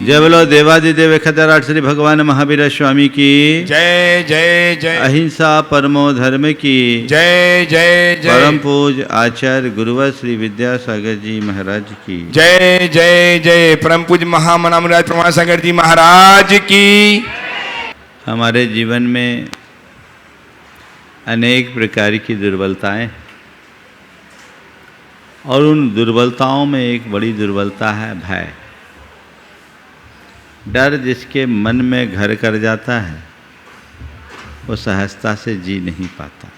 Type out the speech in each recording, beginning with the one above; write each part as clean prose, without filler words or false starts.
जय बोलो देवादिदेव खतराट श्री भगवान महावीर स्वामी की जय जय जय। अहिंसा परमो धर्म की जय जय जय। परम पूज आचार्य गुरुवर श्री विद्यासागर जी महाराज की जय जय जय। परम पूज महामनामराज प्रमाण सागर जी महाराज की। हमारे जीवन में अनेक प्रकार की दुर्बलताएं और उन दुर्बलताओं में एक बड़ी दुर्बलता है भय। डर जिसके मन में घर कर जाता है वो सहजता से जी नहीं पाता।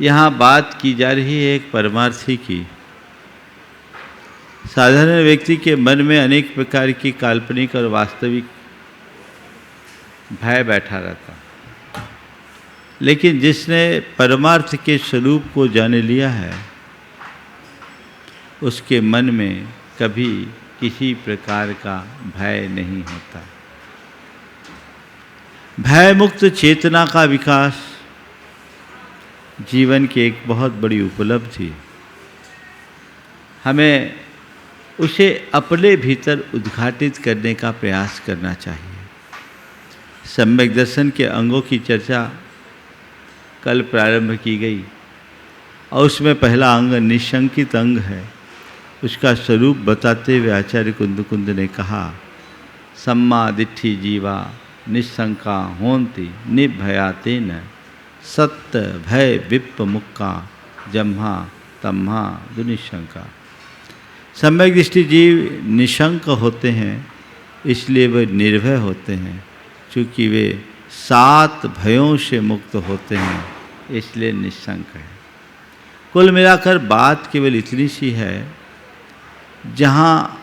यहाँ बात की जा रही है एक परमार्थी की। साधारण व्यक्ति के मन में अनेक प्रकार की काल्पनिक और वास्तविक भय बैठा रहता, लेकिन जिसने परमार्थ के स्वरूप को जान लिया है उसके मन में कभी किसी प्रकार का भय नहीं होता। भय मुक्त चेतना का विकास जीवन की एक बहुत बड़ी उपलब्धि। हमें उसे अपने भीतर उद्घाटित करने का प्रयास करना चाहिए। सम्यक दर्शन के अंगों की चर्चा कल प्रारंभ की गई और उसमें पहला अंग निशंकित अंग है। उसका स्वरूप बताते हुए आचार्य कुंद ने कहा, सम्मा दिट्ठी जीवा निशंका होन्ति निर्भयातेन सत्य भय विप्प मुक्का जम्हा तम्हा दुनिशंका। सम्यक दृष्टि जीव निशंक होते हैं, इसलिए वे निर्भय होते हैं। चूँकि वे 7 भयों से मुक्त होते हैं, इसलिए निशंक है। कुल मिलाकर बात केवल इतनी सी है, जहाँ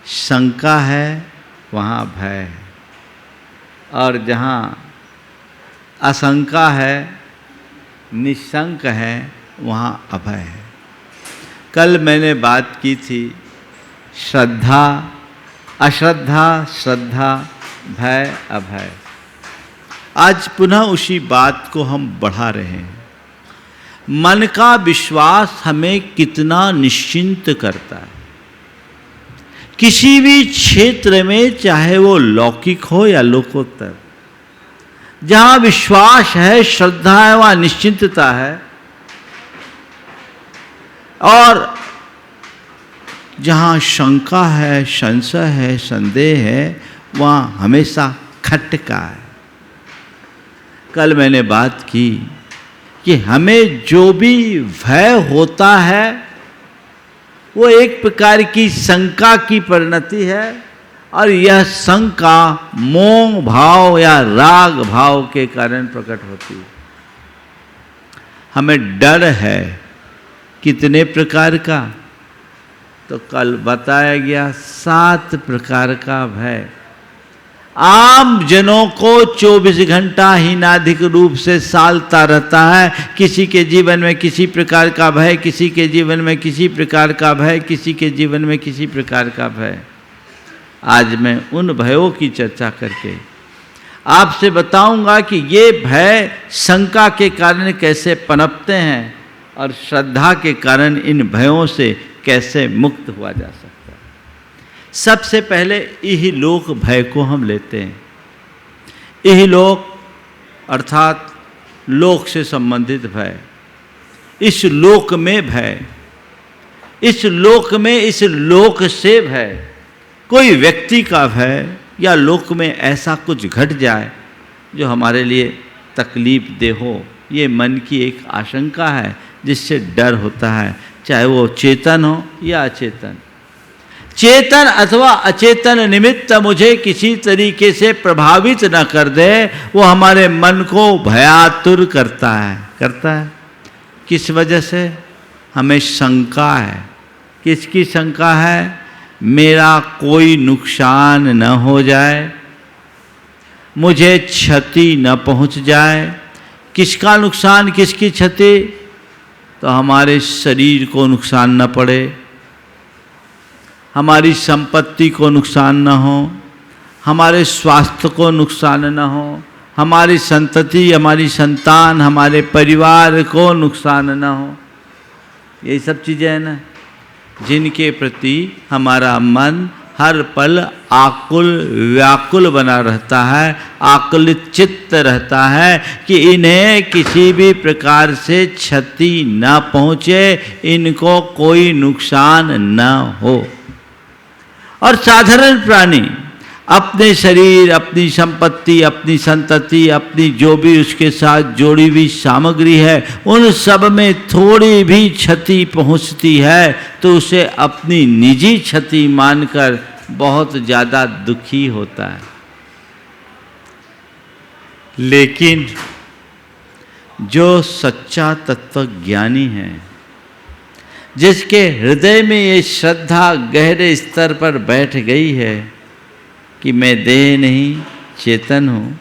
शंका है वहाँ भय है और जहाँ आशंका है निशंक है वहाँ अभय है। कल मैंने बात की थी श्रद्धा अश्रद्धा, श्रद्धा भय अभय। आज पुनः उसी बात को हम बढ़ा रहे हैं। मन का विश्वास हमें कितना निश्चिंत करता है। किसी भी क्षेत्र में, चाहे वो लौकिक हो या लोकोत्तर, जहाँ विश्वास है, श्रद्धा है, वहाँ निश्चिंतता है। और जहाँ शंका है, संशय है, संदेह है, वहाँ हमेशा खटका है। कल मैंने बात की कि हमें जो भी भय होता है वो एक प्रकार की शंका की परिणति है और यह शंका मोह भाव या राग भाव के कारण प्रकट होती है। हमें डर है कितने प्रकार का, तो कल बताया गया 7 प्रकार का भय। आम जनों को 24 घंटा हीनाधिक रूप से सालता रहता है। किसी के जीवन में किसी प्रकार का भय, किसी के जीवन में किसी प्रकार का भय, किसी के जीवन में किसी प्रकार का भय। आज मैं उन भयों की चर्चा करके आपसे बताऊंगा कि ये भय शंका के कारण कैसे पनपते हैं और श्रद्धा के कारण इन भयों से कैसे मुक्त हुआ जा सकता है। सबसे पहले इहलोक भय को हम लेते हैं। इहलोक अर्थात लोक से संबंधित भय। इस लोक में भय, इस लोक में, इस लोक से भय। कोई व्यक्ति का भय या लोक में ऐसा कुछ घट जाए जो हमारे लिए तकलीफ दे हो, ये मन की एक आशंका है जिससे डर होता है, चाहे वो चेतन हो या अचेतन। चेतन अथवा अचेतन निमित्त मुझे किसी तरीके से प्रभावित न कर दे, वो हमारे मन को भयातुर करता है। किस वजह से? हमें शंका है। किसकी शंका है? मेरा कोई नुकसान न हो जाए, मुझे क्षति न पहुंच जाए। किसका नुकसान, किसकी क्षति? तो हमारे शरीर को नुकसान न पड़े, हमारी संपत्ति को नुकसान न हो, हमारे स्वास्थ्य को नुकसान न हो, हमारी संतति, हमारी संतान, हमारे परिवार को नुकसान न हो। यही सब चीज़ें हैं ना। जिनके प्रति हमारा मन हर पल आकुल व्याकुल बना रहता है, आकुलित चित्त रहता है कि इन्हें किसी भी प्रकार से क्षति न पहुँचे, इनको कोई नुकसान न हो। और साधारण प्राणी अपने शरीर, अपनी संपत्ति, अपनी संतति, अपनी जो भी उसके साथ जोड़ी हुई सामग्री है, उन सब में थोड़ी भी क्षति पहुंचती है तो उसे अपनी निजी क्षति मानकर बहुत ज़्यादा दुखी होता है। लेकिन जो सच्चा तत्वज्ञानी है, जिसके हृदय में ये श्रद्धा गहरे स्तर पर बैठ गई है कि मैं देह नहीं चेतन हूँ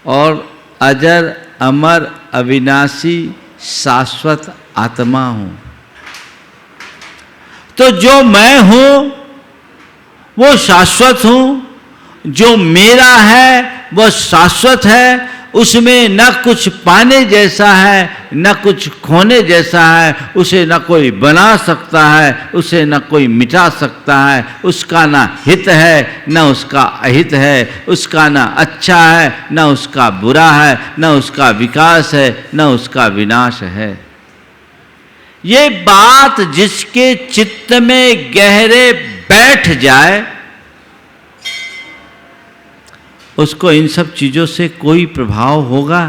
और अजर अमर अविनाशी शाश्वत आत्मा हूँ, तो जो मैं हूँ वो शाश्वत हूँ, जो मेरा है वह शाश्वत है, उसमें न कुछ पाने जैसा है न कुछ खोने जैसा है, उसे न कोई बना सकता है, उसे न कोई मिटा सकता है, उसका न हित है न उसका अहित है, उसका न अच्छा है न उसका बुरा है, न उसका विकास है न उसका विनाश है। ये बात जिसके चित्त में गहरे बैठ जाए उसको इन सब चीजों से कोई प्रभाव होगा?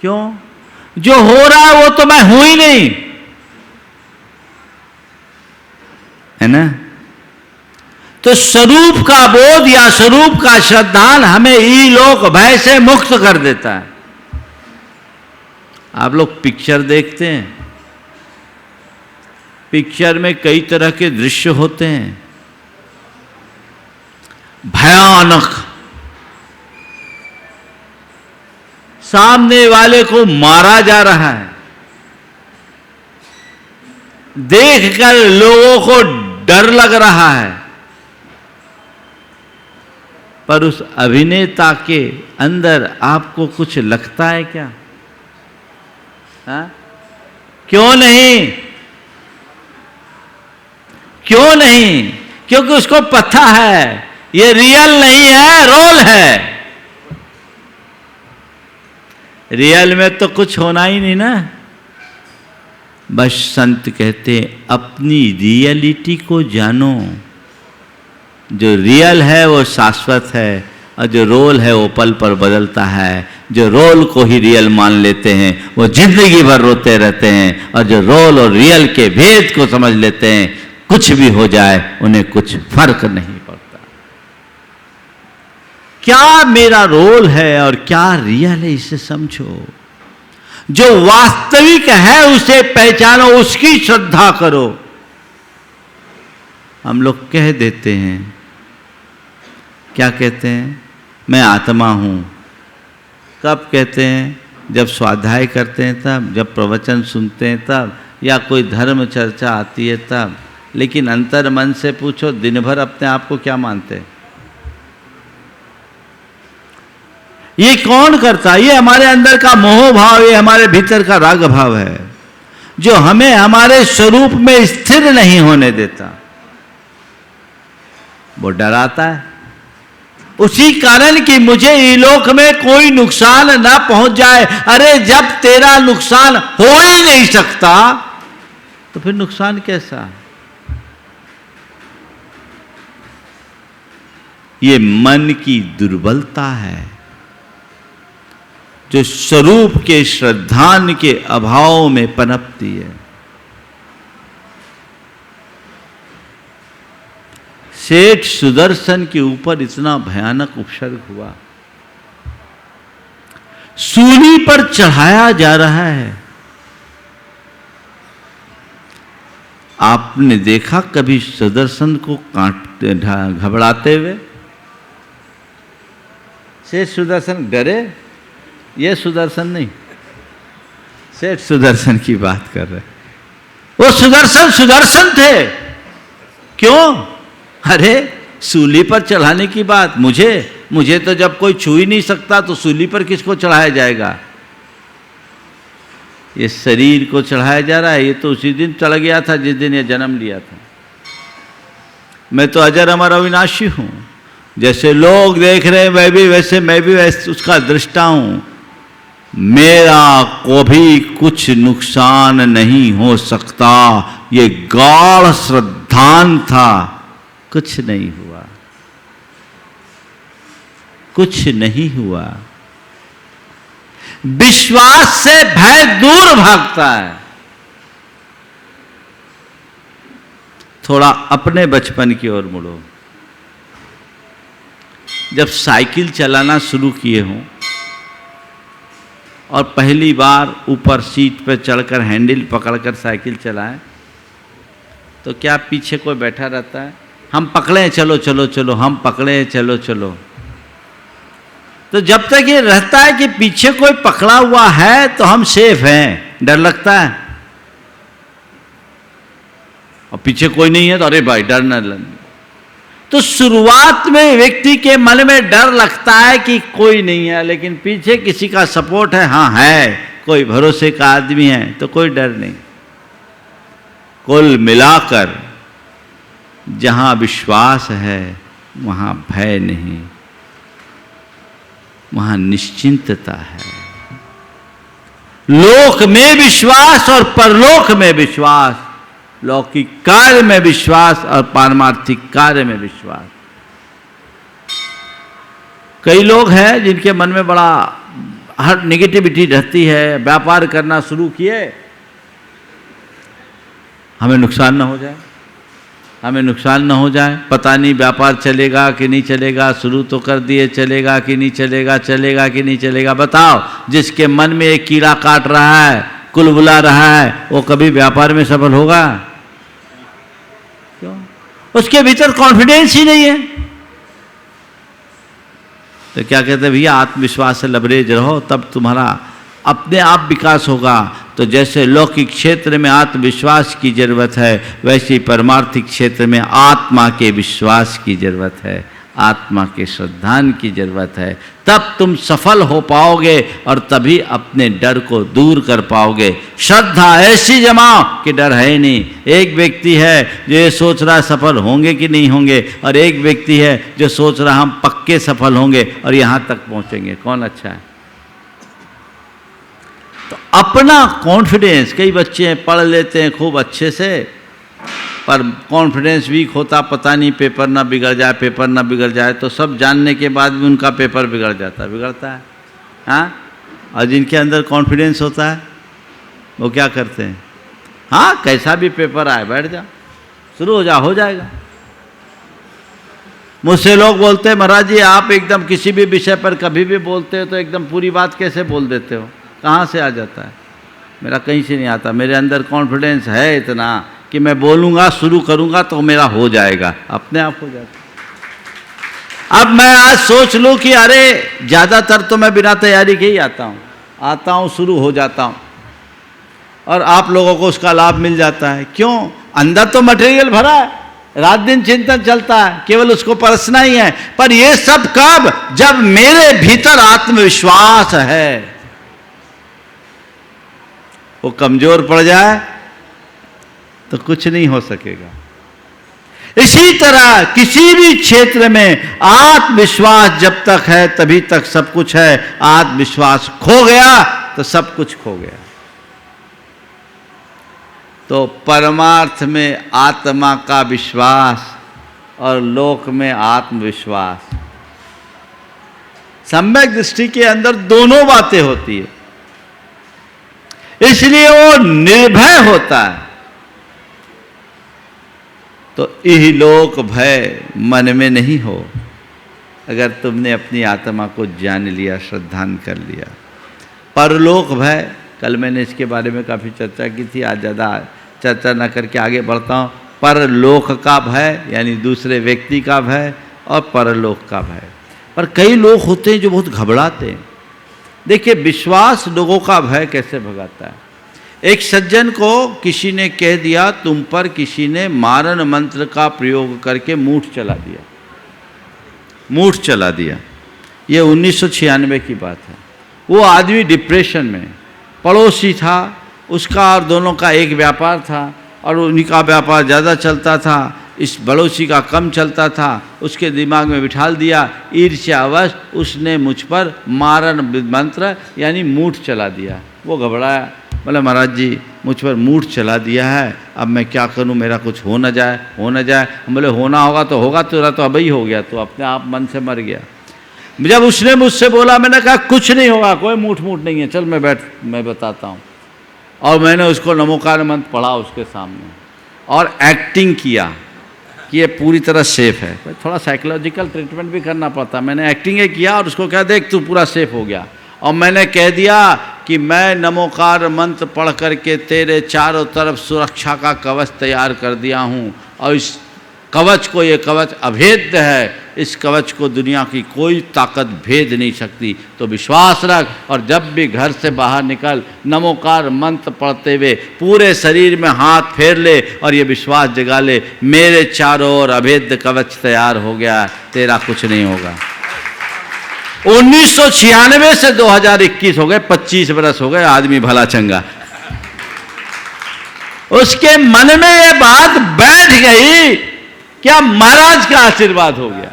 क्यों? जो हो रहा है वो तो मैं हूं ही नहीं, है ना? तो स्वरूप का बोध या स्वरूप का श्रद्धान हमें इलोक भय से मुक्त कर देता है। आप लोग पिक्चर देखते हैं, पिक्चर में कई तरह के दृश्य होते हैं, भयानक, सामने वाले को मारा जा रहा है, देखकर लोगों को डर लग रहा है, पर उस अभिनेता के अंदर आपको कुछ लगता है क्या? हाँ? क्यों नहीं? क्यों नहीं? क्योंकि उसको पता है ये रियल नहीं है, रोल है। रियल में तो कुछ होना ही नहीं ना। बस संत कहते हैं अपनी रियलिटी को जानो। जो रियल है वो शाश्वत है और जो रोल है वो पल पर बदलता है। जो रोल को ही रियल मान लेते हैं वो जिंदगी भर रोते रहते हैं, और जो रोल और रियल के भेद को समझ लेते हैं कुछ भी हो जाए उन्हें कुछ फर्क नहीं पड़ता। क्या मेरा रोल है और क्या रियल है इसे समझो। जो वास्तविक है उसे पहचानो, उसकी श्रद्धा करो। हम लोग कह देते हैं, क्या कहते हैं? मैं आत्मा हूं। कब कहते हैं? जब स्वाध्याय करते हैं तब, जब प्रवचन सुनते हैं तब, या कोई धर्म चर्चा आती है तब। लेकिन अंतर मन से पूछो, दिन भर अपने आप को क्या मानते हैं? ये कौन करता है? ये हमारे अंदर का मोह भाव, ये हमारे भीतर का राग भाव है जो हमें हमारे स्वरूप में स्थिर नहीं होने देता। वो डराता है उसी कारण कि मुझे इलोक में कोई नुकसान ना पहुंच जाए। अरे जब तेरा नुकसान हो ही नहीं सकता तो फिर नुकसान कैसा? ये मन की दुर्बलता है जो स्वरूप के श्रद्धान के अभाव में पनपती है। सेठ सुदर्शन के ऊपर इतना भयानक उपसर्ग हुआ, सूली पर चढ़ाया जा रहा है। आपने देखा कभी सुदर्शन को काटते घबराते हुए? सेठ सुदर्शन डरे? ये सुदर्शन नहीं, सेठ सुदर्शन की बात कर रहे। वो सुदर्शन सुदर्शन थे। क्यों? अरे सूली पर चढ़ाने की बात, मुझे तो जब कोई छू ही नहीं सकता तो सूली पर किसको चढ़ाया जाएगा? ये शरीर को चढ़ाया जा रहा है, ये तो उसी दिन चढ़ गया था जिस दिन ये जन्म लिया था। मैं तो अजर अमर अविनाशी हूँ। जैसे लोग देख रहे हैं मैं भी वैसे उसका दृष्टा हूँ। मेरा कभी कुछ नुकसान नहीं हो सकता, ये गाढ़ श्रद्धान था। कुछ नहीं हुआ, कुछ नहीं हुआ। विश्वास से भय दूर भागता है। थोड़ा अपने बचपन की ओर मुड़ो। जब साइकिल चलाना शुरू किए हों और पहली बार ऊपर सीट पर चढ़कर हैंडल पकड़कर साइकिल चलाएं, तो क्या पीछे कोई बैठा रहता है? हम पकड़े चलो चलो चलो, हम पकड़े चलो चलो। तो जब तक ये रहता है कि पीछे कोई पकड़ा हुआ है तो हम सेफ हैं, डर लगता है। और पीछे कोई नहीं है तो अरे भाई डर न लगे। तो शुरुआत में व्यक्ति के मन में डर लगता है कि कोई नहीं है, लेकिन पीछे किसी का सपोर्ट है, हाँ है, कोई भरोसे का आदमी है, तो कोई डर नहीं। कुल मिलाकर जहां विश्वास है वहां भय नहीं, वहां निश्चिंतता है। लोक में विश्वास और परलोक में विश्वास, लौकिक कार्य में विश्वास और पारमार्थिक कार्य में विश्वास। कई लोग हैं जिनके मन में बड़ा हर नेगेटिविटी रहती है। व्यापार करना शुरू किए, हमें नुकसान ना हो जाए, हमें नुकसान ना हो जाए, पता नहीं व्यापार चलेगा कि नहीं चलेगा, शुरू तो कर दिए, चलेगा कि नहीं चलेगा, चलेगा कि नहीं चलेगा। बताओ, जिसके मन में एक कीड़ा काट रहा है, कुलबुला रहा है, वो कभी व्यापार में सफल होगा? क्यों? उसके भीतर कॉन्फिडेंस ही नहीं है। तो क्या कहते हैं भैया, आत्मविश्वास से लबरेज रहो, तब तुम्हारा अपने आप विकास होगा। तो जैसे लौकिक क्षेत्र में आत्मविश्वास की जरूरत है, वैसे ही परमार्थिक क्षेत्र में आत्मा के विश्वास की जरूरत है, आत्मा के श्रद्धान की जरूरत है। तब तुम सफल हो पाओगे और तभी अपने डर को दूर कर पाओगे। श्रद्धा ऐसी जमाओ कि डर है ही नहीं। एक व्यक्ति है जो ये सोच रहा है सफल होंगे कि नहीं होंगे, और एक व्यक्ति है जो सोच रहा हम पक्के सफल होंगे और यहाँ तक पहुँचेंगे। कौन अच्छा है? तो अपना कॉन्फिडेंस, कई बच्चे पढ़ लेते हैं खूब अच्छे से, पर कॉन्फिडेंस वीक होता, पता नहीं पेपर ना बिगड़ जाए, पेपर ना बिगड़ जाए। तो सब जानने के बाद भी उनका पेपर बिगड़ जाता, बिगड़ता है। हाँ, और जिनके अंदर कॉन्फिडेंस होता है वो क्या करते हैं? हाँ, कैसा भी पेपर आए, बैठ जा, शुरू हो जा, हो जाएगा। मुझसे लोग बोलते हैं, महाराज जी आप एकदम किसी भी विषय पर कभी भी बोलते हो तो एकदम पूरी बात कैसे बोल देते हो? कहाँ से आ जाता है? मेरा कहीं से नहीं आता। मेरे अंदर कॉन्फिडेंस है इतना कि मैं बोलूँगा, शुरू करूँगा तो मेरा हो जाएगा, अपने आप हो जाएगा। अब मैं आज सोच लूँ कि अरे ज़्यादातर तो मैं बिना तैयारी के ही आता हूँ, शुरू हो जाता हूँ, और आप लोगों को उसका लाभ मिल जाता है। क्यों? अंदर तो मटेरियल भरा है, रात दिन चिंतन चलता है, केवल उसको परसना ही है। पर ये सब कब? जब मेरे भीतर आत्मविश्वास है। वो कमजोर पड़ जाए तो कुछ नहीं हो सकेगा। इसी तरह किसी भी क्षेत्र में आत्मविश्वास जब तक है तभी तक सब कुछ है। आत्मविश्वास खो गया तो सब कुछ खो गया। तो परमार्थ में आत्मा का विश्वास और लोक में आत्मविश्वास, सम्यक दृष्टि के अंदर दोनों बातें होती है, इसलिए वो निर्भय होता है। तो इहलोक भय मन में नहीं हो अगर तुमने अपनी आत्मा को जान लिया, श्रद्धान कर लिया। परलोक भय, कल मैंने इसके बारे में काफ़ी चर्चा की थी, आज ज़्यादा चर्चा न करके आगे बढ़ता हूँ। परलोक का भय यानी दूसरे व्यक्ति का भय, और परलोक का भय। पर कई लोग होते हैं जो बहुत घबराते हैं। देखिए, विश्वास लोगों का भय कैसे भगाता है। एक सज्जन को किसी ने कह दिया, तुम पर किसी ने मारण मंत्र का प्रयोग करके मूठ चला दिया, मूठ चला दिया। ये 1996 की बात है। वो आदमी डिप्रेशन में, पड़ोसी था, उसका और दोनों का एक व्यापार था और उन्हीं का व्यापार ज़्यादा चलता था, इस बड़ोसी का कम चलता था। उसके दिमाग में बिठाल दिया, ईर्ष्यावश उसने मुझ पर मारण मंत्र यानी मूठ चला दिया। वो घबराया, बोले महाराज जी मुझ पर मूठ चला दिया है, अब मैं क्या करूं, मेरा कुछ हो न जाए, हो न जाए। हम बोले होना होगा तो होगा, तेरा तो अभी हो गया, तो अपने आप मन से मर गया। जब उसने मुझसे बोला, मैंने कहा कुछ नहीं होगा, कोई मूठ नहीं है, चल मैं बताता हूँ। और मैंने उसको नमोकार मंत्र पढ़ा उसके सामने और एक्टिंग किया कि ये पूरी तरह सेफ है। थोड़ा साइकोलॉजिकल ट्रीटमेंट भी करना पड़ता। मैंने एक्टिंग किया और उसको कहा देख तू पूरा सेफ हो गया। और मैंने कह दिया कि मैं नमोकार मंत्र पढ़ करके तेरे चारों तरफ सुरक्षा का कवच तैयार कर दिया हूँ और इस कवच को, ये कवच अभेद्य है, इस कवच को दुनिया की कोई ताकत भेद नहीं सकती। तो विश्वास रख और जब भी घर से बाहर निकल नमोकार मंत्र पढ़ते हुए पूरे शरीर में हाथ फेर ले और ये विश्वास जगा ले, मेरे चारों ओर अभेद्य कवच तैयार हो गया, तेरा कुछ नहीं होगा। 1996 से 2021 हो गए, 25 बरस हो गए, आदमी भला चंगा। उसके मन में ये बात बैठ गई, क्या महाराज का आशीर्वाद हो गया,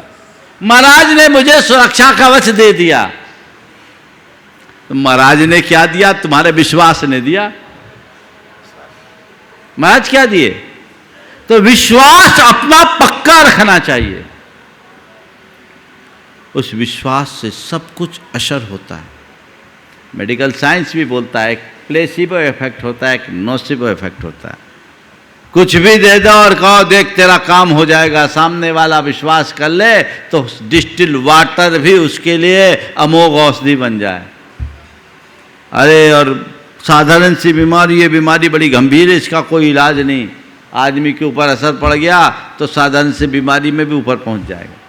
महाराज ने मुझे सुरक्षा कवच दे दिया। तो महाराज ने क्या दिया? तुम्हारे विश्वास ने दिया। महाराज क्या दिए? तो विश्वास अपना पक्का रखना चाहिए। उस विश्वास से सब कुछ असर होता है। मेडिकल साइंस भी बोलता है एक प्लेसिबो इफेक्ट होता है, एक नोसिबो इफेक्ट होता है। कुछ भी दे दो और कहो देख तेरा काम हो जाएगा, सामने वाला विश्वास कर ले तो डिस्टिल वाटर भी उसके लिए अमोघ औषधि बन जाए। अरे और साधारण सी बीमारी, ये बीमारी बड़ी गंभीर है, इसका कोई इलाज नहीं, आदमी के ऊपर असर पड़ गया तो साधारण सी बीमारी में भी ऊपर पहुंच जाएगा।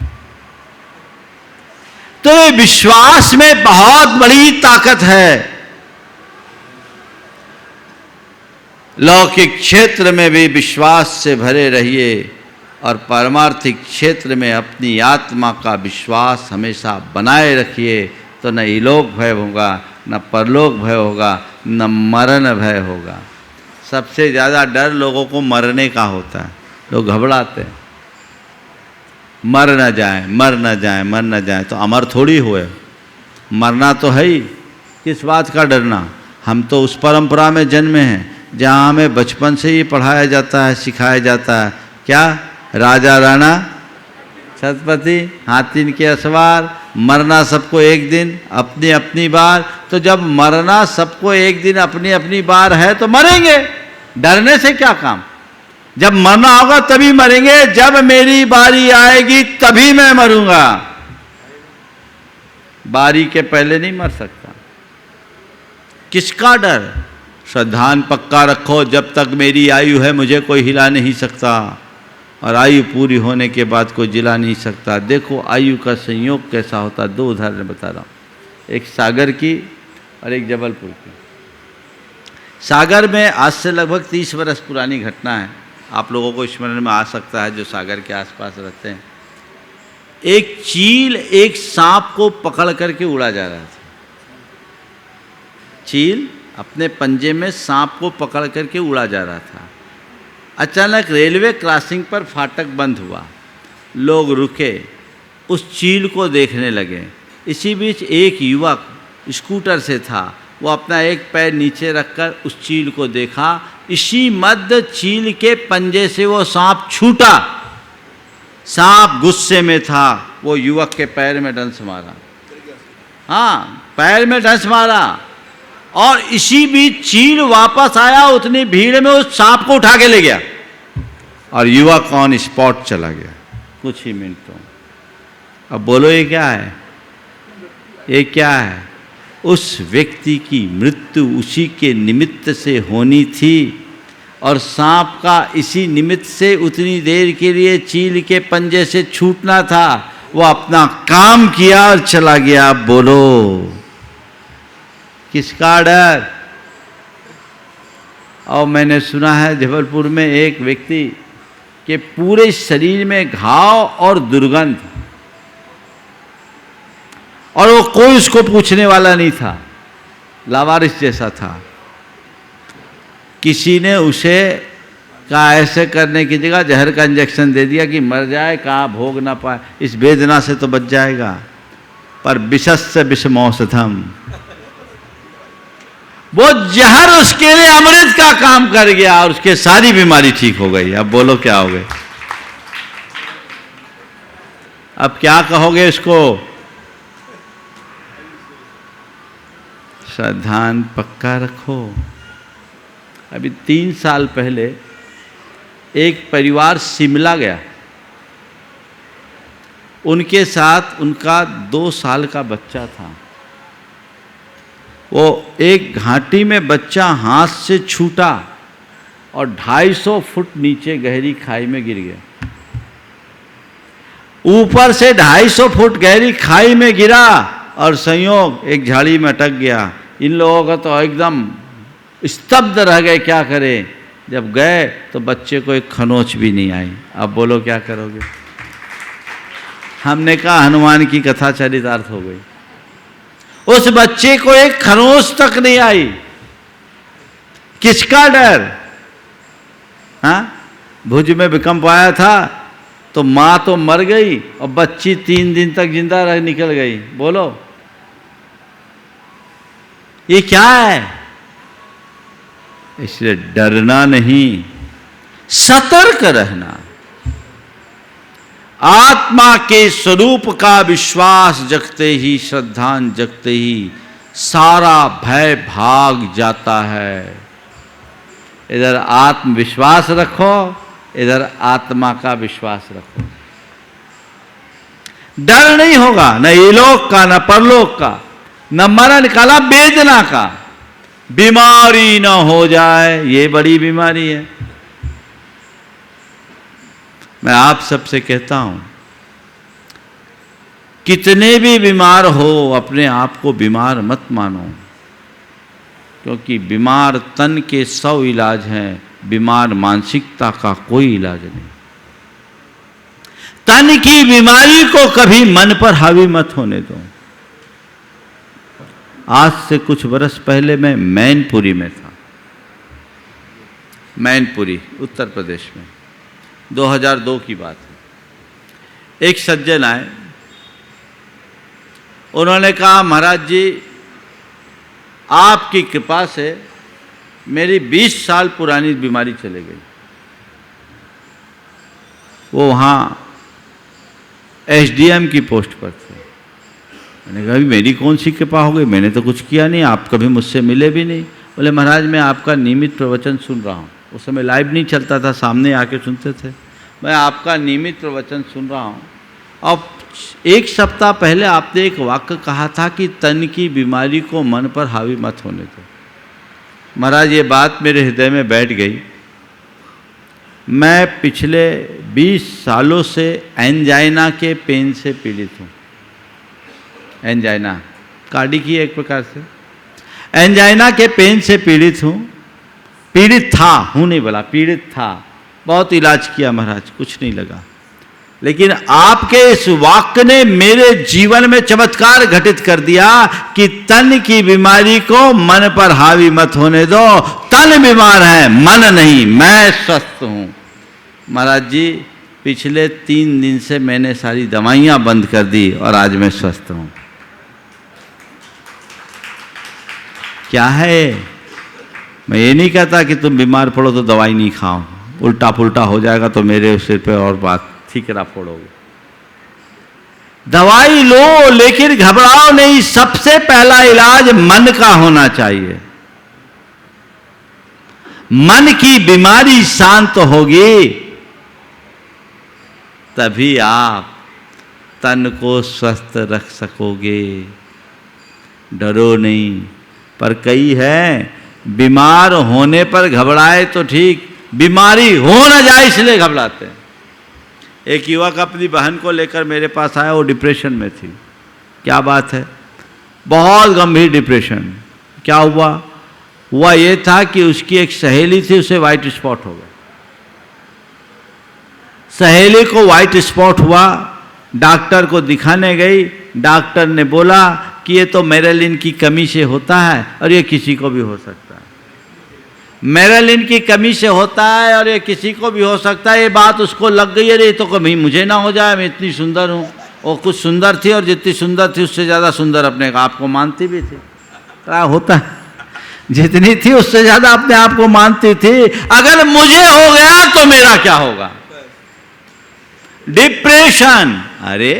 तो ये विश्वास में बहुत बड़ी ताकत है। लौकिक क्षेत्र में भी विश्वास से भरे रहिए और पारमार्थिक क्षेत्र में अपनी आत्मा का विश्वास हमेशा बनाए रखिए, तो न इलोक भय होगा, न परलोक भय होगा, न मरण भय होगा। सबसे ज़्यादा डर लोगों को मरने का होता है, लोग घबराते हैं, मर न जाए, मर न जाए, मर न जाए। तो अमर थोड़ी हुए, मरना तो है ही, किस बात का डरना। हम तो उस परंपरा में जन्मे हैं जहाँ हमें बचपन से ही पढ़ाया जाता है, सिखाया जाता है, क्या राजा राणा छत्रपति हाथीन के असवार, मरना सबको एक दिन अपनी अपनी बार। तो जब मरना सबको एक दिन अपनी अपनी बार है तो मरेंगे, डरने से क्या काम। जब मरना होगा तभी मरेंगे, जब मेरी बारी आएगी तभी मैं मरूंगा, बारी के पहले नहीं मर सकता। किसका डर? श्रद्धान पक्का रखो, जब तक मेरी आयु है मुझे कोई हिला नहीं सकता और आयु पूरी होने के बाद कोई जिला नहीं सकता। देखो आयु का संयोग कैसा होता है। दो उदाहरण बता रहा हूँ, एक सागर की और एक जबलपुर की। सागर में आज से लगभग 30 वर्ष पुरानी घटना है, आप लोगों को स्मरण में आ सकता है जो सागर के आसपास रहते हैं। एक चील एक सांप को पकड़ करके उड़ा जा रहा था। चील अपने पंजे में सांप को पकड़ करके उड़ा जा रहा था। अचानक रेलवे क्रॉसिंग पर फाटक बंद हुआ, लोग रुके, उस चील को देखने लगे। इसी बीच एक युवक स्कूटर से था, वो अपना एक पैर नीचे रखकर उस चील को देखा। इसी मध्य चील के पंजे से वो सांप छूटा। सांप गुस्से में था, वो युवक के पैर में डंस मारा, हाँ पैर में डंस मारा। और इसी बीच चील वापस आया, उतनी भीड़ में उस सांप को उठा के ले गया और युवक ऑन स्पॉट चला गया कुछ ही मिनटों। अब बोलो ये क्या है? ये क्या है? उस व्यक्ति की मृत्यु उसी के निमित्त से होनी थी और सांप का इसी निमित्त से उतनी देर के लिए चील के पंजे से छूटना था। वो अपना काम किया और चला गया। बोलो किसका डर? और मैंने सुना है जबलपुर में एक व्यक्ति के पूरे शरीर में घाव और दुर्गंध, और वो कोई उसको पूछने वाला नहीं था, लावारिस जैसा था। किसी ने उसे कहा ऐसे करने की जगह जहर का इंजेक्शन दे दिया कि मर जाए, कहाँ भोग ना पाए, इस वेदना से तो बच जाएगा। पर विषस्य विषमौषधम, वो जहर उसके लिए अमृत का काम कर गया और उसके सारी बीमारी ठीक हो गई। अब बोलो क्या हो गई? अब क्या कहोगे इसको? सावधान पक्का रखो। अभी 3 साल पहले एक परिवार शिमला गया, उनके साथ उनका 2 साल का बच्चा था। वो एक घाटी में बच्चा हाथ से छूटा और 250 फुट नीचे गहरी खाई में गिर गया। ऊपर से 250 फुट गहरी खाई में गिरा और संयोग एक झाड़ी में अटक गया। इन लोगों का तो एकदम स्तब्ध रह गए, क्या करें। जब गए तो बच्चे को एक खनोच भी नहीं आई। अब बोलो क्या करोगे? हमने कहा हनुमान की कथा चरितार्थ हो गई। उस बच्चे को एक खरोंच तक नहीं आई। किसका डर? हाँ, भुज में भूकंप आया था तो मां तो मर गई और बच्ची 3 दिन तक जिंदा रह निकल गई। बोलो ये क्या है? इसलिए डरना नहीं, सतर्क रहना। आत्मा के स्वरूप का विश्वास जगते ही, श्रद्धा जगते ही सारा भय भाग जाता है। इधर आत्मविश्वास रखो, इधर आत्मा का विश्वास रखो। डर नहीं होगा, न इलोक का, न परलोक का, न मरण का, न वेदना का। बीमारी न हो जाए, ये बड़ी बीमारी है। मैं आप सबसे कहता हूं, कितने भी बीमार हो अपने आप को बीमार मत मानो, क्योंकि बीमार तन के 100 इलाज हैं, बीमार मानसिकता का कोई इलाज नहीं। तन की बीमारी को कभी मन पर हावी मत होने दो। आज से कुछ वर्ष पहले मैं मैनपुरी में था, मैनपुरी उत्तर प्रदेश में, 2002 की बात है। एक सज्जन आए, उन्होंने कहा महाराज जी आपकी कृपा से मेरी 20 साल पुरानी बीमारी चली गई। वो वहाँ एसडीएम की पोस्ट पर थे। मैंने कहा मेरी कौन सी कृपा हो गई, मैंने तो कुछ किया नहीं, आप कभी मुझसे मिले भी नहीं। बोले महाराज मैं आपका नियमित प्रवचन सुन रहा हूँ। उस समय लाइव नहीं चलता था, सामने आके सुनते थे। मैं आपका नियमित प्रवचन सुन रहा हूँ। अब 1 सप्ताह पहले आपने एक वाक्य कहा था कि तन की बीमारी को मन पर हावी मत होने दो। महाराज ये बात मेरे हृदय में बैठ गई। मैं पिछले 20 सालों से एंजाइना के पेन से पीड़ित हूँ। एंजाइना कार्डिक ही एक प्रकार से एंजाइना के पेन से पीड़ित हूँ। पीड़ित था, हूँ नहीं बोला, पीड़ित था। बहुत इलाज किया महाराज, कुछ नहीं लगा। लेकिन आपके इस वाक्य ने मेरे जीवन में चमत्कार घटित कर दिया कि तन की बीमारी को मन पर हावी मत होने दो। तन बीमार है, मन नहीं, मैं स्वस्थ हूं। महाराज जी पिछले 3 दिन से मैंने सारी दवाइयां बंद कर दी और आज मैं स्वस्थ हूं। क्या है? मैं ये नहीं कहता कि तुम बीमार पड़ो तो दवाई नहीं खाओ, उल्टा पुल्टा हो जाएगा तो मेरे सिर पे और बात ठीकरा फोड़ोगे। दवाई लो लेकिन घबराओ नहीं। सबसे पहला इलाज मन का होना चाहिए। मन की बीमारी शांत होगी तभी आप तन को स्वस्थ रख सकोगे। डरो नहीं। पर कई है बीमार होने पर घबराए तो ठीक, बीमारी हो न जाए इसलिए घबराते हैं। एक युवक अपनी बहन को लेकर मेरे पास आया, वो डिप्रेशन में थी। क्या बात है? बहुत गंभीर डिप्रेशन। क्या हुआ? हुआ ये था कि उसकी एक सहेली थी, उसे वाइट स्पॉट हो गया। सहेली को वाइट स्पॉट हुआ, डॉक्टर को दिखाने गई। डॉक्टर ने बोला कि ये तो मेलानिन की कमी से होता है और ये किसी को भी हो सकता है। मेलानिन की कमी से होता है और ये किसी को भी हो सकता है। ये बात उसको लग गई, अरे तो कभी मुझे ना हो जाए, मैं इतनी सुंदर हूँ। वो कुछ सुंदर थी और जितनी सुंदर थी उससे ज़्यादा सुंदर अपने आप को मानती भी थी। क्या होता है, जितनी थी उससे ज़्यादा अपने आप को मानती थी। अगर मुझे हो गया तो मेरा क्या होगा? डिप्रेशन। अरे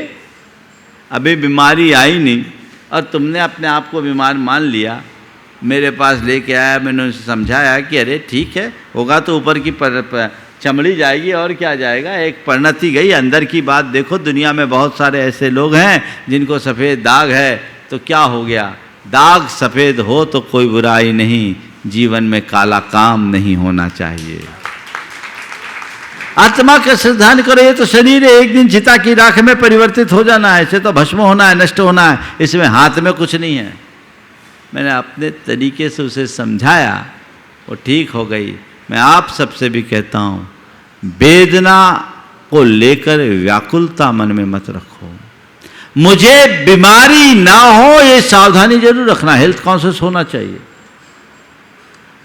अभी बीमारी आई नहीं और तुमने अपने आप को बीमार मान लिया। मेरे पास लेके आया, मैंने उसे समझाया कि अरे ठीक है, होगा तो ऊपर की चमड़ी जाएगी और क्या जाएगा, एक परिणति गई, अंदर की बात देखो। दुनिया में बहुत सारे ऐसे लोग हैं जिनको सफ़ेद दाग है, तो क्या हो गया? दाग सफ़ेद हो तो कोई बुराई नहीं, जीवन में काला काम नहीं होना चाहिए। आत्मा का श्रद्धान करो। ये तो शरीर है, एक दिन चिता की राख में परिवर्तित हो जाना है, इसे तो भस्म होना है, नष्ट होना है, इसमें हाथ में कुछ नहीं है। मैंने अपने तरीके से उसे समझाया, वो ठीक हो गई। मैं आप सबसे भी कहता हूँ, वेदना को लेकर व्याकुलता मन में मत रखो। मुझे बीमारी ना हो ये सावधानी जरूर रखना, हेल्थ कॉन्शियस होना चाहिए,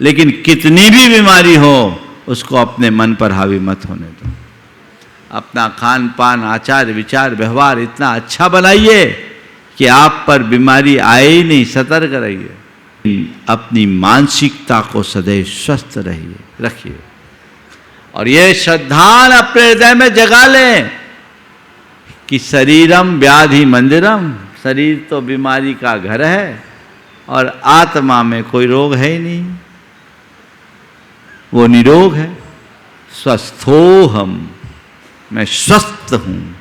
लेकिन कितनी भी बीमारी हो उसको अपने मन पर हावी मत होने दो। अपना खान पान, आचार विचार, व्यवहार इतना अच्छा बनाइए कि आप पर बीमारी आए ही नहीं। सतर्क रहिए, अपनी मानसिकता को सदैव स्वस्थ रखिए और ये श्रद्धान अपने हृदय में जगा लें कि शरीरम व्याधि मंदिरम, शरीर तो बीमारी का घर है और आत्मा में कोई रोग है ही नहीं, वो निरोग है। स्वस्थोहम, मैं स्वस्थ हूँ,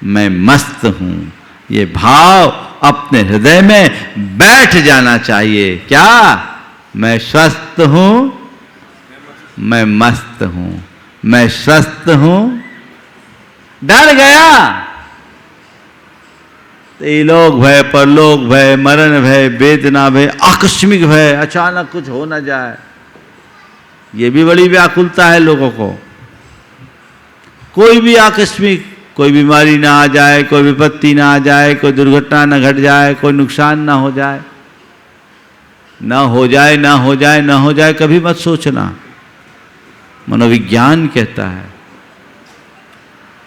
मैं मस्त हूँ, ये भाव अपने हृदय में बैठ जाना चाहिए। क्या? मैं स्वस्थ हूँ, मैं मस्त हूँ, मैं स्वस्थ हूँ। डर गया तो इलोक भय, परलोक भय, मरण भय, वेदना भय, आकस्मिक भय, अचानक कुछ हो ना जाए, ये भी बड़ी व्याकुलता है लोगों को। कोई भी आकस्मिक, कोई बीमारी ना आ जाए, कोई विपत्ति ना आ जाए, कोई दुर्घटना ना घट जाए, कोई नुकसान ना हो जाए, ना हो जाए, ना हो जाए, ना हो जाए, कभी मत सोचना। मनोविज्ञान कहता है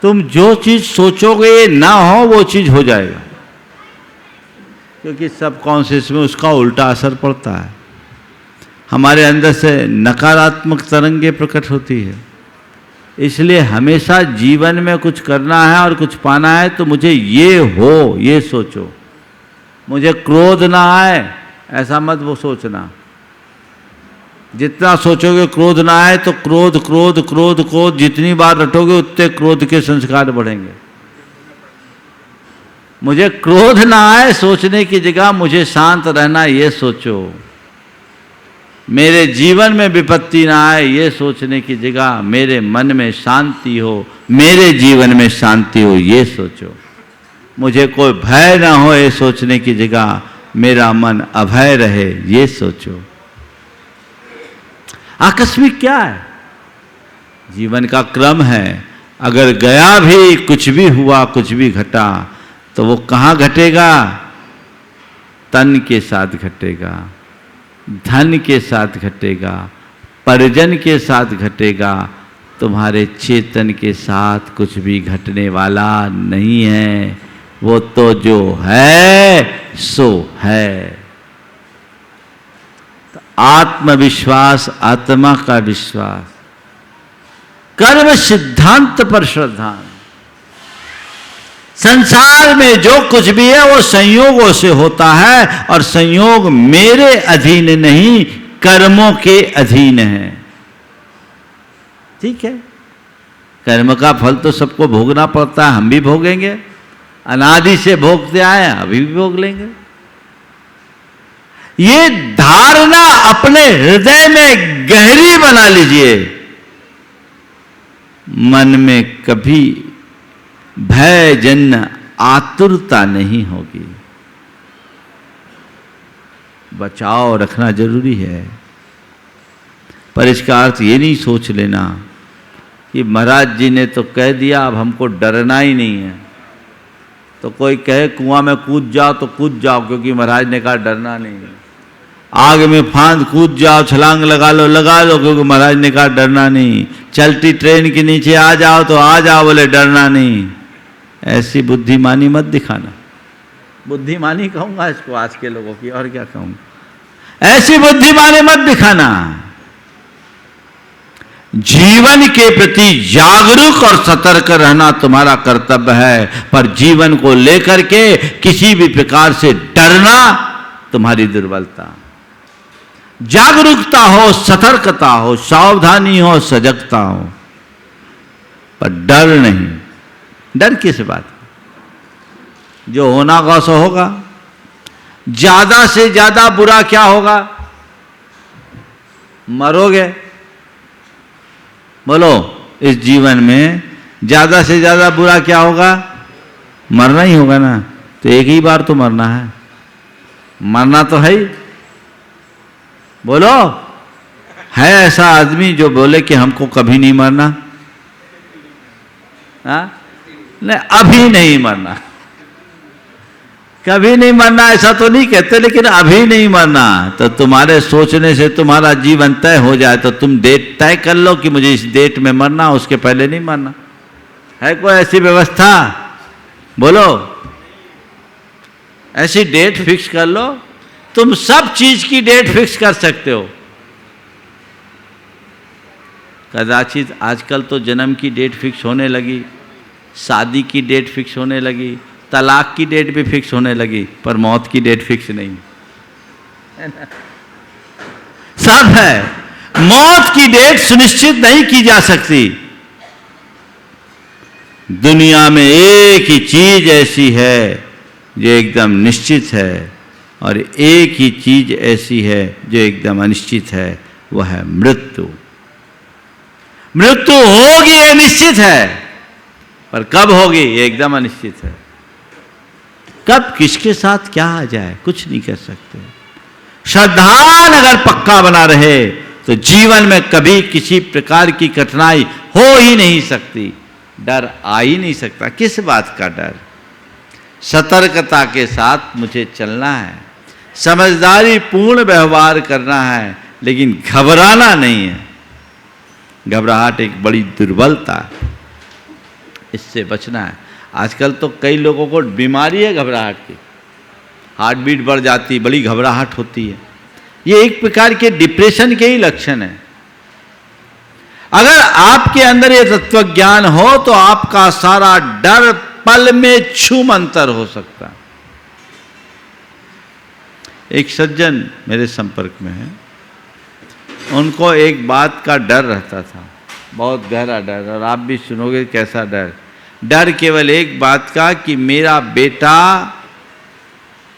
तुम जो चीज सोचोगे ना हो वो चीज हो जाएगा, क्योंकि सबकॉन्शियस में उसका उल्टा असर पड़ता है। हमारे अंदर से नकारात्मक तरंगे प्रकट होती है। इसलिए हमेशा जीवन में कुछ करना है और कुछ पाना है तो मुझे ये हो, ये सोचो। मुझे क्रोध ना आए ऐसा मत वो सोचना। जितना सोचोगे क्रोध ना आए तो क्रोध क्रोध क्रोध क्रोध जितनी बार रटोगे उतने क्रोध के संस्कार बढ़ेंगे। मुझे क्रोध ना आए सोचने की जगह मुझे शांत रहना ये सोचो। मेरे जीवन में विपत्ति ना आए ये सोचने की जगह मेरे मन में शांति हो, मेरे जीवन में शांति हो ये सोचो। मुझे कोई भय ना हो ये सोचने की जगह मेरा मन अभय रहे ये सोचो। आकस्मिक क्या है? जीवन का क्रम है। अगर गया भी, कुछ भी हुआ, कुछ भी घटा तो वो कहाँ घटेगा? तन के साथ घटेगा, धन के साथ घटेगा, परिजन के साथ घटेगा। तुम्हारे चेतन के साथ कुछ भी घटने वाला नहीं है। वो तो जो है सो है। तो आत्मविश्वास, आत्मा का विश्वास, कर्म सिद्धांत पर श्रद्धा। संसार में जो कुछ भी है वो संयोगों से होता है और संयोग मेरे अधीन नहीं, कर्मों के अधीन है। ठीक है, कर्म का फल तो सबको भोगना पड़ता है, हम भी भोगेंगे, अनादि से भोगते आए, अभी भी भोग लेंगे। ये धारणा अपने हृदय में गहरी बना लीजिए। मन में कभी भय जन्य आतुरता नहीं होगी। बचाव रखना जरूरी है, पर इसका अर्थ ये नहीं सोच लेना कि महाराज जी ने तो कह दिया अब हमको डरना ही नहीं है। तो कोई कहे कुआं में कूद जाओ तो कूद जाओ, क्योंकि महाराज ने कहा डरना नहीं है। आग में फांद कूद जाओ, छलांग लगा लो, क्योंकि महाराज ने कहा डरना नहीं। चलती ट्रेन के नीचे आ जाओ तो आ जाओ, बोले डरना नहीं। ऐसी बुद्धिमानी मत दिखाना। बुद्धिमानी कहूंगा इसको आज के लोगों की, और क्या कहूंगा। ऐसी बुद्धिमानी मत दिखाना। जीवन के प्रति जागरूक और सतर्क रहना तुम्हारा कर्तव्य है, पर जीवन को लेकर के किसी भी प्रकार से डरना तुम्हारी दुर्बलता। जागरूकता हो, सतर्कता हो, सावधानी हो, सजगता हो, पर डर नहीं। डर किस बात? जो होना होगा सो होगा। ज्यादा से ज्यादा बुरा क्या होगा? मरोगे। बोलो, इस जीवन में ज्यादा से ज्यादा बुरा क्या होगा? मरना ही होगा ना। तो एक ही बार तो मरना है, मरना तो है ही। बोलो, है ऐसा आदमी जो बोले कि हमको कभी नहीं मरना? नहीं, अभी नहीं मरना, कभी नहीं मरना ऐसा तो नहीं कहते, लेकिन अभी नहीं मरना। तो तुम्हारे सोचने से तुम्हारा जीवन तय हो जाए तो तुम डेट तय कर लो कि मुझे इस डेट में मरना, उसके पहले नहीं मरना। है कोई ऐसी व्यवस्था? बोलो, ऐसी डेट फिक्स कर लो। तुम सब चीज की डेट फिक्स कर सकते हो। कदाचित आजकल तो जन्म की डेट फिक्स होने लगी, शादी की डेट फिक्स होने लगी, तलाक की डेट भी फिक्स होने लगी, पर मौत की डेट फिक्स नहीं। सब है, मौत की डेट सुनिश्चित नहीं की जा सकती। दुनिया में एक ही चीज ऐसी है जो एकदम निश्चित है, और एक ही चीज ऐसी है जो एकदम अनिश्चित है, वह है मृत्यु। मृत्यु होगी ये निश्चित है, पर कब होगी ये एकदम अनिश्चित है। कब किसके साथ क्या आ जाए कुछ नहीं कर सकते। श्रद्धान अगर पक्का बना रहे तो जीवन में कभी किसी प्रकार की कठिनाई हो ही नहीं सकती, डर आ ही नहीं सकता। किस बात का डर? सतर्कता के साथ मुझे चलना है, समझदारी पूर्ण व्यवहार करना है, लेकिन घबराना नहीं है। घबराहट एक बड़ी दुर्बलता है, इससे बचना है। आजकल तो कई लोगों को बीमारी है घबराहट की, हार्ट बीट बढ़ जाती, बड़ी घबराहट होती है। ये एक प्रकार के डिप्रेशन के ही लक्षण है। अगर आपके अंदर ये तत्व ज्ञान हो तो आपका सारा डर पल में छूमंतर हो सकता है। एक सज्जन मेरे संपर्क में है, उनको एक बात का डर रहता था, बहुत गहरा डर, और आप भी सुनोगे कैसा डर। डर केवल एक बात का कि मेरा बेटा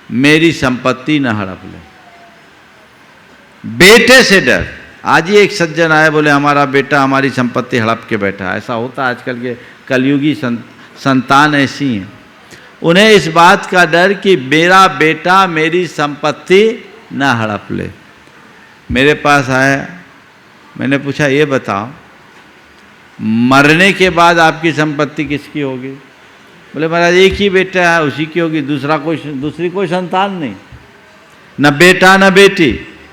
मेरी संपत्ति न हड़प ले। बेटे से डर। आज ही एक सज्जन आए, बोले हमारा बेटा हमारी संपत्ति हड़प के बैठा। ऐसा होता है, आजकल के कलयुगी संतान ऐसी हैं। उन्हें इस बात का डर कि मेरा बेटा मेरी संपत्ति न हड़प ले। मेरे पास आया, मैंने पूछा ये बताओ मरने के बाद आपकी संपत्ति किसकी होगी? बोले महाराज एक ही बेटा है, उसी की होगी, दूसरी कोई संतान नहीं, न बेटा न बेटी,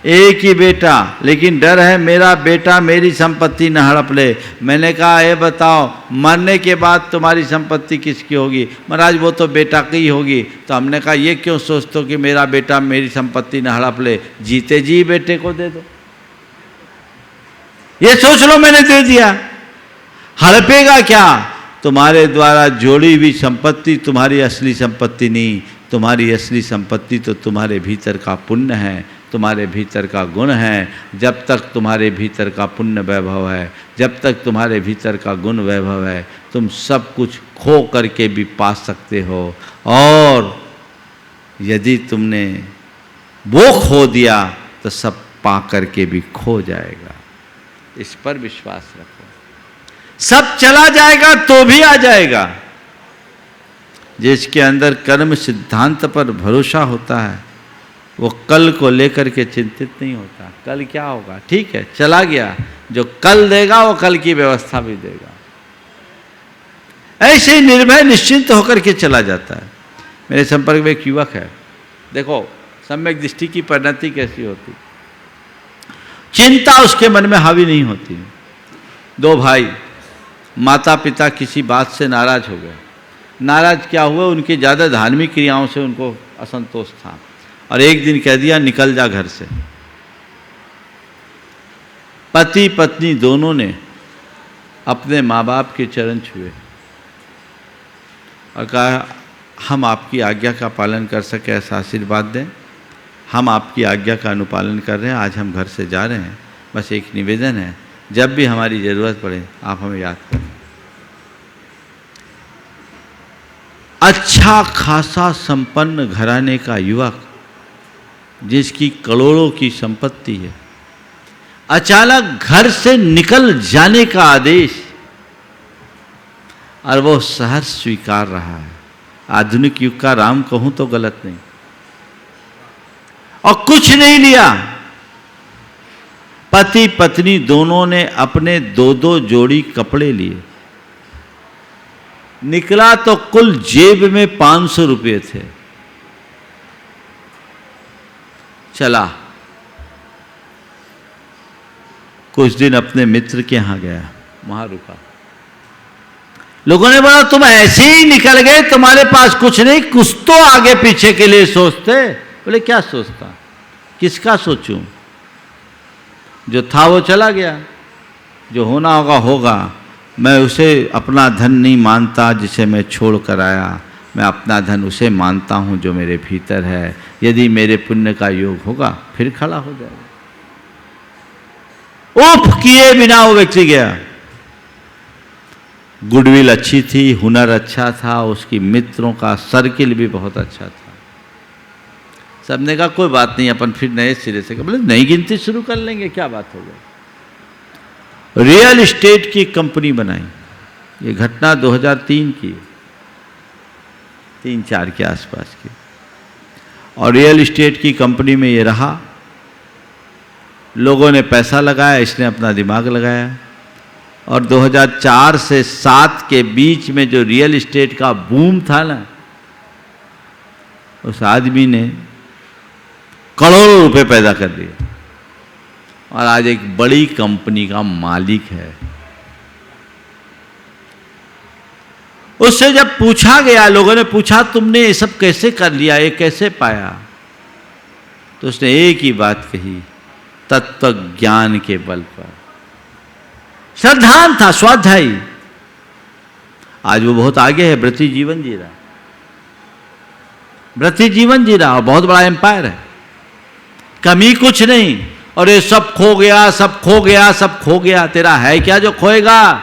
एक ही बेटा, लेकिन डर है मेरा बेटा मेरी संपत्ति न हड़प ले। मैंने कहा ये बताओ मरने के बाद तुम्हारी संपत्ति किसकी होगी? महाराज वो तो बेटा की होगी। तो हमने कहा ये क्यों सोचते हो कि मेरा बेटा मेरी संपत्ति न हड़प ले, जीते जी बेटे को दे दो। ये सोच लो मैंने दे दिया, हड़पेगा क्या? तुम्हारे द्वारा जोड़ी हुई संपत्ति तुम्हारी असली संपत्ति नहीं। तुम्हारी असली संपत्ति तो तुम्हारे भीतर का पुण्य है, तुम्हारे भीतर का गुण है। जब तक तुम्हारे भीतर का पुण्य वैभव है, जब तक तुम्हारे भीतर का गुण वैभव है, तुम सब कुछ खो करके भी पा सकते हो, और यदि तुमने वो खो दिया तो सब पा करके भी खो जाएगा। इस पर विश्वास रखो। सब चला जाएगा तो भी आ जाएगा। जिसके अंदर कर्म सिद्धांत पर भरोसा होता है वो कल को लेकर के चिंतित नहीं होता। कल क्या होगा, ठीक है चला गया, जो कल देगा वो कल की व्यवस्था भी देगा। ऐसे ही निर्भय निश्चिंत होकर के चला जाता है। मेरे संपर्क में एक युवक है, देखो सम्यक दृष्टि की परिणति कैसी होती। चिंता उसके मन में हावी नहीं होती। दो भाई, माता पिता किसी बात से नाराज हो गए। नाराज क्या हुआ, उनकी ज़्यादा धार्मिक क्रियाओं से उनको असंतोष था और एक दिन कह दिया निकल जा घर से। पति पत्नी दोनों ने अपने माँ बाप के चरण छुए और कहा हम आपकी आज्ञा का पालन कर सके ऐसा आशीर्वाद दें। हम आपकी आज्ञा का अनुपालन कर रहे हैं, आज हम घर से जा रहे हैं, बस एक निवेदन है, जब भी हमारी ज़रूरत पड़े आप हमें याद करें। अच्छा खासा संपन्न घराने का युवक जिसकी करोड़ों की संपत्ति है, अचानक घर से निकल जाने का आदेश, और वो सहर्ष स्वीकार रहा है। आधुनिक युग का राम कहूं तो गलत नहीं। और कुछ नहीं लिया। पति पत्नी दोनों ने अपने दो दो जोड़ी कपड़े लिए। निकला तो कुल जेब में 500 रुपये थे। चला, कुछ दिन अपने मित्र के यहां गया, वहां रुका। लोगों ने बोला तुम ऐसे ही निकल गए, तुम्हारे पास कुछ नहीं, कुछ तो आगे पीछे के लिए सोचते। बोले क्या सोचता, किसका सोचूं, जो था वो चला गया, जो होना होगा होगा। मैं उसे अपना धन नहीं मानता जिसे मैं छोड़ कर आया, मैं अपना धन उसे मानता हूं जो मेरे भीतर है। यदि मेरे पुण्य का योग होगा फिर खड़ा हो जाएगा। उफ किए बिना वो व्यक्ति गया। गुडविल अच्छी थी, हुनर अच्छा था, उसकी मित्रों का सर्किल भी बहुत अच्छा था। सबने कहा कोई बात नहीं, अपन फिर नए सिरे से, बोले नई गिनती शुरू कर लेंगे, क्या बात हो गई। रियल एस्टेट की कंपनी बनाई। ये घटना 2003 की, 3-4 के आसपास की। और रियल एस्टेट की कंपनी में ये रहा। लोगों ने पैसा लगाया, इसने अपना दिमाग लगाया। और 2004 से 7 के बीच में जो रियल एस्टेट का बूम था ना, उस आदमी ने करोड़ों रुपए पैदा कर दिए और आज एक बड़ी कंपनी का मालिक है। उससे जब पूछा गया, लोगों ने पूछा तुमने ये सब कैसे कर लिया, ये कैसे पाया, तो उसने एक ही बात कही, तत्व ज्ञान के बल पर। श्रद्धान था, स्वाध्यायी। आज वो बहुत आगे है, व्रती जीवन जी रहा, व्रती जीवन जी रहा और बहुत बड़ा एम्पायर है, कमी कुछ नहीं। और ये सब खो गया, सब खो गया, सब खो गया। तेरा है क्या जो खोएगा?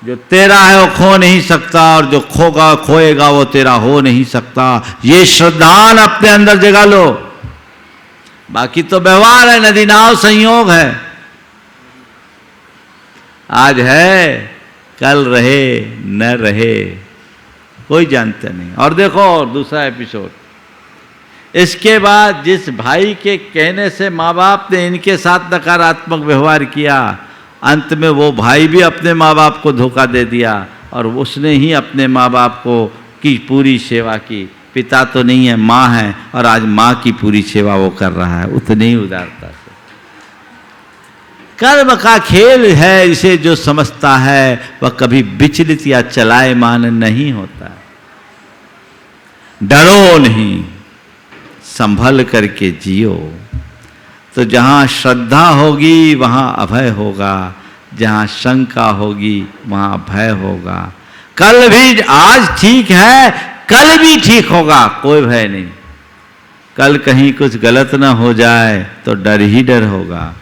जो तेरा है वो खो नहीं सकता, और जो खोगा खोएगा वो तेरा हो नहीं सकता। ये श्रद्धान अपने अंदर जगा लो। बाकी तो व्यवहार है, नदी नाव संयोग है। आज है, कल रहे न रहे कोई जानता नहीं। और देखो दूसरा एपिसोड, इसके बाद जिस भाई के कहने से माँ बाप ने इनके साथ नकारात्मक व्यवहार किया, अंत में वो भाई भी अपने माँ बाप को धोखा दे दिया और उसने ही अपने माँ बाप को की पूरी सेवा की। पिता तो नहीं है, माँ है, और आज माँ की पूरी सेवा वो कर रहा है उतनी ही उदारता से। कर्म का खेल है, इसे जो समझता है वह कभी विचलित या चलायमान नहीं होता। डरो नहीं, संभल करके जियो। तो जहाँ श्रद्धा होगी वहाँ अभय होगा, जहाँ शंका होगी वहाँ भय होगा। कल भी, आज ठीक है, कल भी ठीक होगा, कोई भय नहीं। कल कहीं कुछ गलत ना हो जाए तो डर ही डर होगा।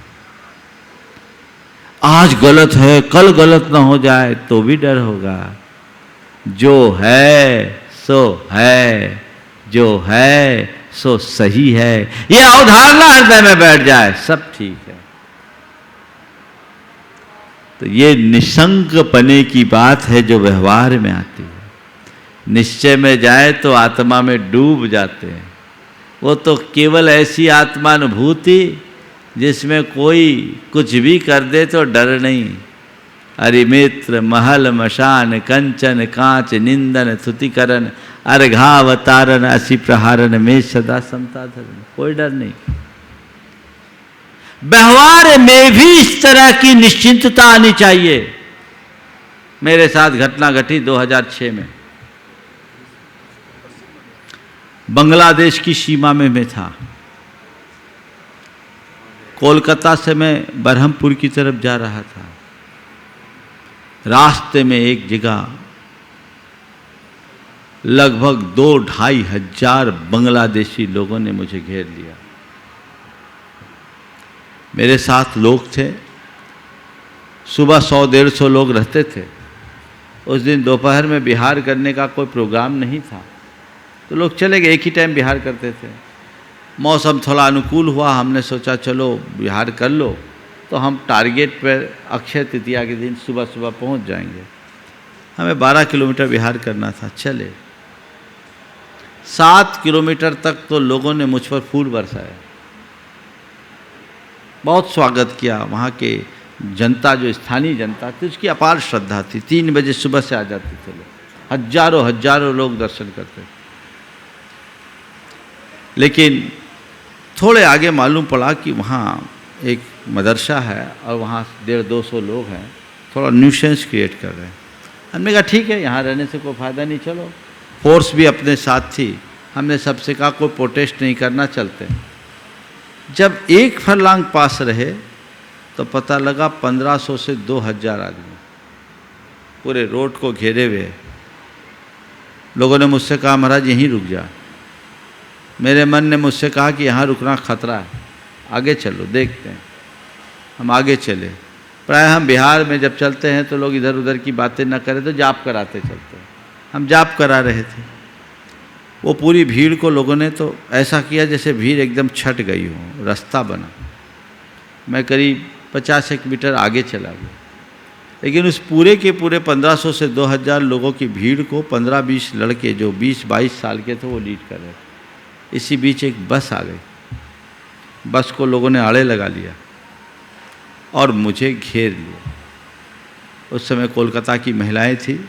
आज गलत है, कल गलत ना हो जाए तो भी डर होगा। जो है सो है, जो है सो सही है, ये अवधारणा हृदय में बैठ जाए, सब ठीक है। तो ये निशंक पने की बात है जो व्यवहार में आती है। निश्चय में जाए तो आत्मा में डूब जाते हैं। वो तो केवल ऐसी आत्मानुभूति जिसमें कोई कुछ भी कर दे तो डर नहीं। अरिमित्र महल मशान कंचन कांच निंदन थुतिकरण अर्घावतारण असी प्रहारन में सदा समता धरन। कोई डर नहीं। व्यवहार में भी इस तरह की निश्चिंतता आनी चाहिए। मेरे साथ घटना घटी 2006 में। बांग्लादेश की सीमा में मैं था। कोलकाता से मैं बरहमपुर की तरफ जा रहा था। रास्ते में एक जगह लगभग 2-2.5 हजार बांग्लादेशी लोगों ने मुझे घेर लिया। मेरे साथ लोग थे, सुबह 100-150 लोग रहते थे। उस दिन दोपहर में बिहार करने का कोई प्रोग्राम नहीं था, तो लोग चले गए। एक ही टाइम बिहार करते थे। मौसम थोड़ा अनुकूल हुआ, हमने सोचा चलो बिहार कर लो, तो हम टारगेट पर अक्षय तृतीया के दिन सुबह सुबह पहुंच जाएंगे। हमें 12 किलोमीटर बिहार करना था। चले 7 किलोमीटर तक तो लोगों ने मुझ पर फूल बरसाए, बहुत स्वागत किया। वहाँ के जनता, जो स्थानीय जनता थी, उसकी अपार श्रद्धा थी। 3 बजे सुबह से आ जाते थे लोग, हजारों लोग दर्शन करते। लेकिन थोड़े आगे मालूम पड़ा कि वहाँ एक मदरसा है और वहाँ 150-200 लोग हैं, थोड़ा न्यूसेंस क्रिएट कर रहे हैं। हमने कहा ठीक है, यहाँ रहने से कोई फ़ायदा नहीं, चलो। फोर्स भी अपने साथ थी। हमने सबसे कहा कोई प्रोटेस्ट नहीं करना, चलते। जब एक फरलांग पास रहे तो पता लगा 1500 से 2000 आदमी पूरे रोड को घेरे हुए। लोगों ने मुझसे कहा महाराज यहीं रुक जा। मेरे मन ने मुझसे कहा कि यहाँ रुकना खतरा है, आगे चलो देखते हैं। हम आगे चले। प्राय हम बिहार में जब चलते हैं तो लोग इधर उधर की बातें न करें तो जाप कराते चलते हैं। हम जाप करा रहे थे। वो पूरी भीड़ को लोगों ने तो ऐसा किया जैसे भीड़ एकदम छट गई हो, रास्ता बना। मैं करीब 50 मीटर आगे चला गया, लेकिन उस पूरे के पूरे 1500 से 2000 लोगों की भीड़ को 15-20 लड़के जो 20-22 साल के थे वो लीड कर रहे थे। इसी बीच एक बस आ गई। बस को लोगों ने आड़े लगा लिया और मुझे घेर लिया। उस समय कोलकाता की महिलाएं थी,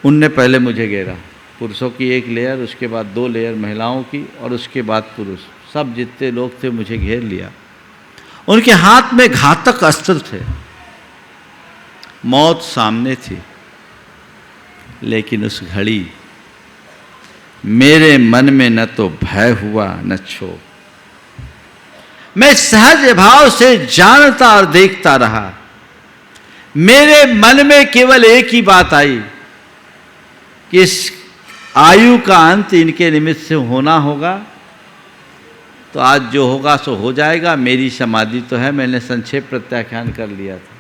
उनने पहले मुझे घेरा। पुरुषों की एक लेयर, उसके बाद 2 लेयर महिलाओं की, और उसके बाद पुरुष। सब जितने लोग थे मुझे घेर लिया। उनके हाथ में घातक अस्त्र थे, मौत सामने थी। लेकिन उस घड़ी मेरे मन में न तो भय हुआ न क्षोभ। मैं सहज भाव से जानता और देखता रहा। मेरे मन में केवल एक ही बात आई कि इस आयु का अंत इनके निमित्त से होना होगा, तो आज जो होगा सो हो जाएगा। मेरी समाधि तो है, मैंने संक्षेप प्रत्याख्यान कर लिया था,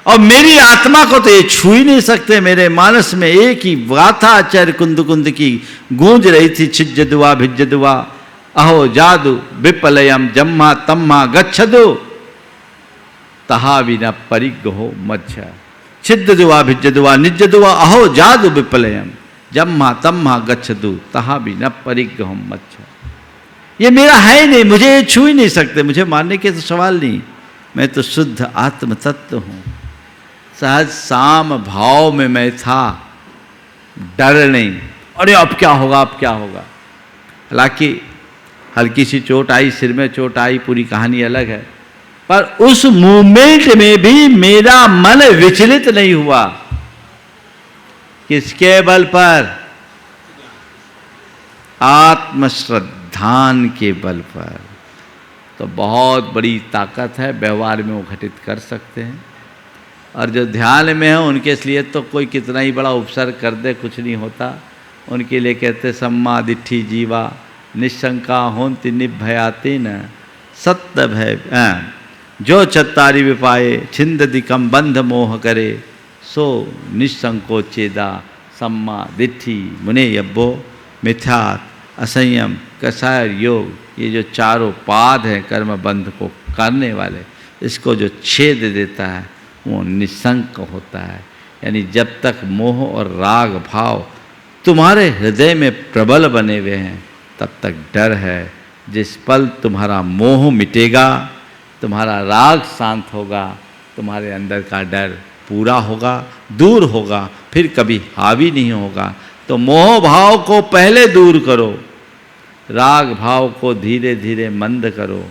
और मेरी आत्मा को तो ये छू ही नहीं सकते। मेरे मानस में एक ही गाथा आचार्य कुंद कुंद की गूंज रही थी, छिज्जदुआ भिज्जदुआ अहो जादु विपलयम जम्मा तम्मा गच्छदु तहा विना परिग्रहो मध्य। छिद्दुआ भिज्जदुआ निज्जदुआ अहो जादु विपलयम जम्मा तम्मा गच्छदु तहा विना परिग्रहो मध्य। ये मेरा है नहीं, मुझे ये छू ही नहीं सकते। मुझे मारने के तो सवाल नहीं। मैं तो शुद्ध आत्म तत्व हूँ। सहज साम भाव में मैं था, डर नहीं। अरे अब क्या होगा, अब क्या होगा। हालांकि हल्की सी चोट आई, सिर में चोट आई, पूरी कहानी अलग है, पर उस मूवमेंट में भी मेरा मन विचलित नहीं हुआ। किसके बल पर? आत्मश्रद्धान के बल पर। तो बहुत बड़ी ताकत है, व्यवहार में वो घटित कर सकते हैं। और जो ध्यान में है उनके लिए तो कोई कितना ही बड़ा उपसर्ग कर दे कुछ नहीं होता। उनके लिए कहते सम्मा दिट्ठी जीवा निशंका होंति निभयाति न सत्य भय। जो चत्तारी विपाए छिंद दिकम बंध मोह करे सो निशंको चेदा सम्मा दिट्ठी मुने यब्बो मिथ्यात असंयम कसायर योग। ये जो चारों पाद हैं कर्म बंध को करने वाले, इसको जो छेद देता है वो निशंक होता है। यानी जब तक मोह और राग भाव तुम्हारे हृदय में प्रबल बने हुए हैं तब तक डर है। जिस पल तुम्हारा मोह मिटेगा, तुम्हारा राग शांत होगा, तुम्हारे अंदर का डर पूरा होगा, दूर होगा, फिर कभी हावी नहीं होगा। तो मोह भाव को पहले दूर करो, राग भाव को धीरे धीरे मंद करो,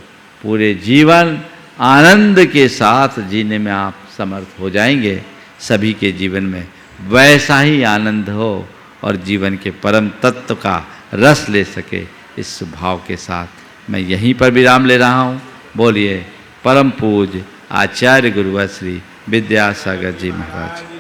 पूरे जीवन आनंद के साथ जीने में आप समर्थ हो जाएंगे। सभी के जीवन में वैसा ही आनंद हो और जीवन के परम तत्व का रस ले सके, इस भाव के साथ मैं यहीं पर विराम ले रहा हूँ। बोलिए परम पूज्य आचार्य गुरुवर श्री विद्यासागर जी महाराज।